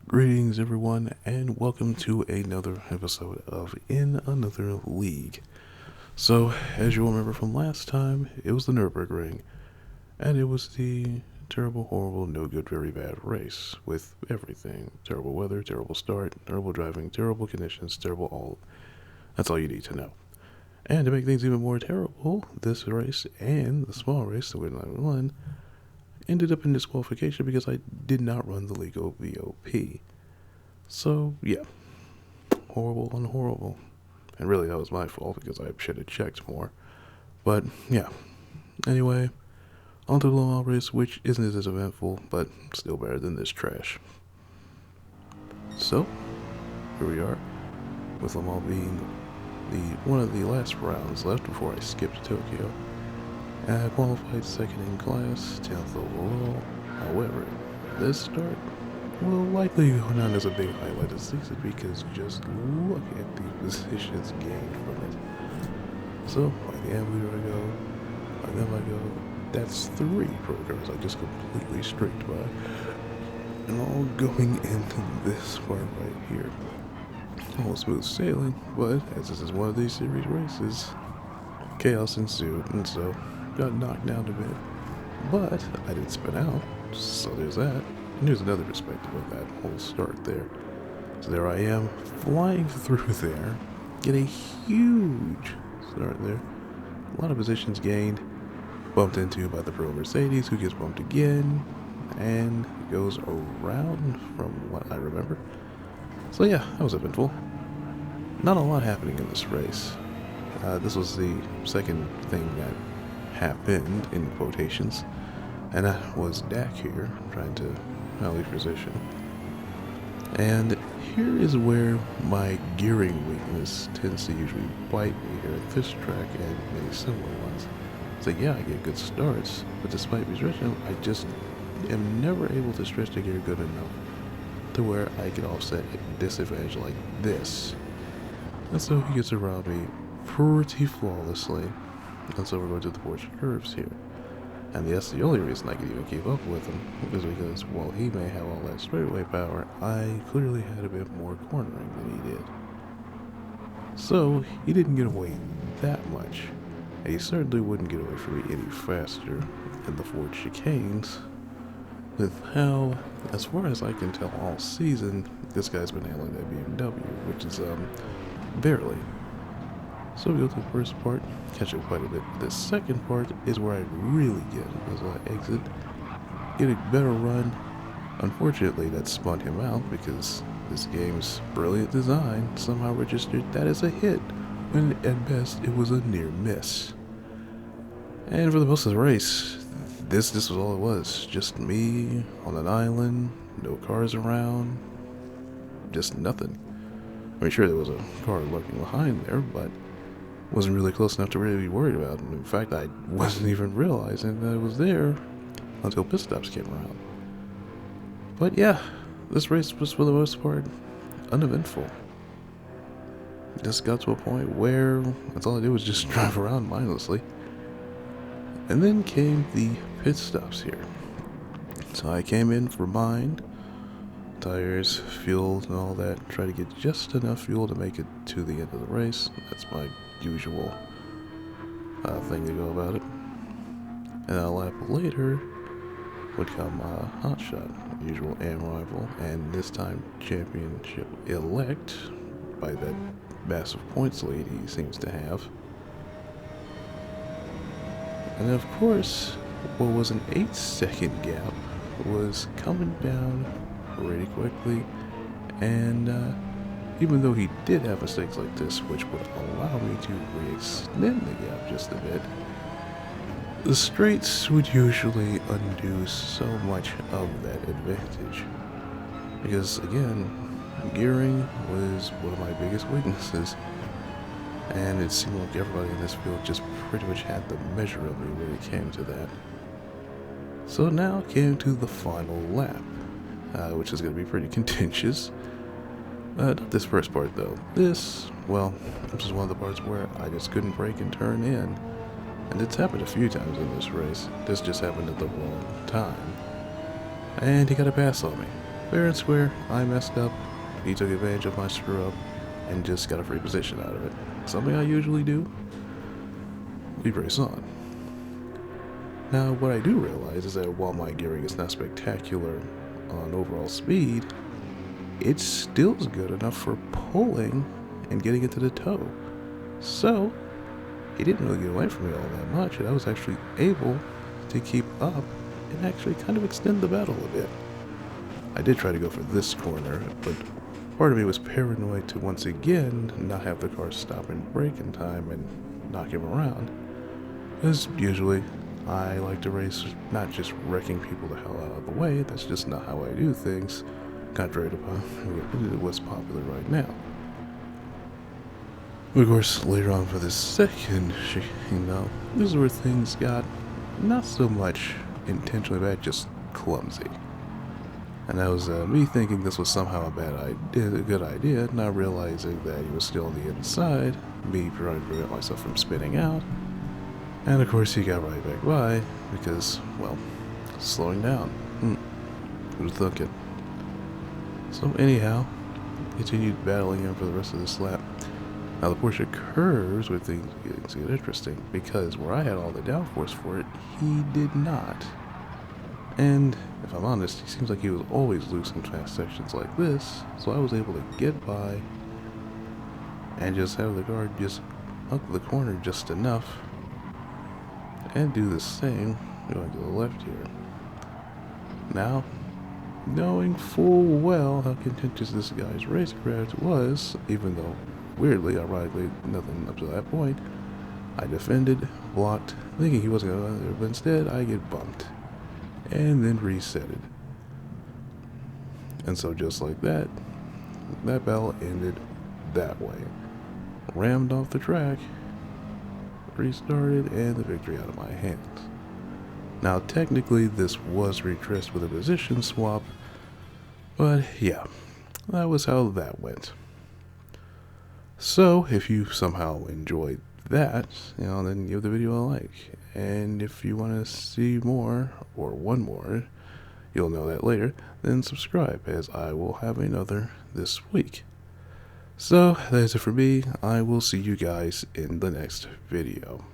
Greetings, everyone, and welcome to another episode of In Another League. So, as you'll remember from last time, it was the Nürburgring, and it was the terrible, horrible, no good, very bad race with everything. Terrible weather, terrible start, terrible driving, terrible conditions, terrible all. That's all you need to know. And to make things even more terrible, this race and the small race that we won ended up in disqualification because I did not run the legal VOP. So, yeah, horrible and horrible. And really, that was my fault because I should have checked more. But, yeah. Anyway, on to the Le Mans race, which isn't as eventful, but still better than this trash. So, here we are, with Le Mans being one of the last rounds left before I skipped Tokyo. I qualified second in class, 10th overall. However, this start will likely go down as a big highlight of the season because just look at the positions gained from it. So, by the end we go, by them I go, that's 3 pro cars I just completely streaked by. And all going into this part right here. All smooth sailing, but as this is one of these series races, chaos ensued, and so got knocked down a bit. But I didn't spin out, so there's that. And here's another perspective of that whole start there. So there I am, flying through there, get a huge start there. A lot of positions gained, bumped into by the Pro Mercedes, who gets bumped again, and goes around from what I remember. So yeah, that was eventful. Not a lot happening in this race. This was the second thing that happened, in quotations, and that was Dak here, trying to leave position. And here is where my gearing weakness tends to usually bite me here at this track and many similar ones. So yeah, I get good starts, but despite me stretching, I just am never able to stretch the gear good enough to where I can offset a disadvantage like this. And so he gets around me pretty flawlessly. And so we're going to the Porsche curves here. And that's the only reason I can even keep up with him, is because while he may have all that straightaway power, I clearly had a bit more cornering than he did. So he didn't get away that much. And he certainly wouldn't get away from me any faster in the Ford chicanes, with how, as far as I can tell all season, this guy's been handling that BMW, which is, barely. So we go to the first part, catch up quite a bit. The second part is where I really get as I exit, get a better run. Unfortunately, that spun him out because this game's brilliant design somehow registered that as a hit, when at best it was a near miss. And for the most of the race, this was all it was. Just me on an island, no cars around, just nothing. I mean, sure, there was a car lurking behind there, but wasn't really close enough to really be worried about. And in fact, I wasn't even realizing that it was there until pit stops came around. But yeah, this race was for the most part uneventful. Just got to a point where that's all I did was just drive around mindlessly. And then came the pit stops here. So I came in for mine, tires, fuel, and all that. Try to get just enough fuel to make it to the end of the race. That's my usual thing to go about it. And a lap later would come Hot Shot, usual AM rival, and this time championship elect by that massive points lead he seems to have. And of course, what was an 8-second gap was coming down pretty quickly, and even though he did have mistakes like this, which would allow me to re-extend the gap just a bit, the straights would usually undo so much of that advantage. Because again, gearing was one of my biggest weaknesses, and it seemed like everybody in this field just pretty much had the measure of me when it came to that. So now came to the final lap, which is going to be pretty contentious. Not this first part though. This is one of the parts where I just couldn't brake and turn in. And it's happened a few times in this race. This just happened at the wrong time. And he got a pass on me. Fair and square, I messed up. He took advantage of my screw up and just got a free position out of it. Something I usually do. We race on. Now, what I do realize is that while my gearing is not spectacular on overall speed, it still is good enough for pulling and getting into the toe. So, he didn't really get away from me all that much, and I was actually able to keep up and actually kind of extend the battle a bit. I did try to go for this corner, but part of me was paranoid to once again not have the car stop and brake in time and knock him around. As usually, I like to race not just wrecking people the hell out of the way, that's just not how I do things, contrary to what's popular right now. Of course, later on for this second, this is where things got not so much intentionally bad, just clumsy. And that was me thinking this was somehow a good idea, not realizing that he was still on the inside, me trying to prevent myself from spinning out. And of course he got right back by, because, well, slowing down. Who'd have thunk it? So anyhow, continued battling him for the rest of this lap. Now the Porsche curves where things get interesting, because where I had all the downforce for it, he did not. And if I'm honest, he seems like he was always loose in fast sections like this, so I was able to get by and just have the guard just up the corner just enough and do the same going to the left here. Now, knowing full well how contentious this guy's racecraft was, even though weirdly, ironically, nothing up to that point, I defended, blocked, thinking he wasn't going to, but instead I get bumped and then resetted. And so just like that, that battle ended that way. Rammed off the track, restarted, and the victory out of my hands. Now technically this was redressed with a position swap, but yeah, that was how that went. So if you somehow enjoyed that, then give the video a like. And if you want to see more, or one more, you'll know that later, then subscribe, as I will have another this week. So, that's it for me. I will see you guys in the next video.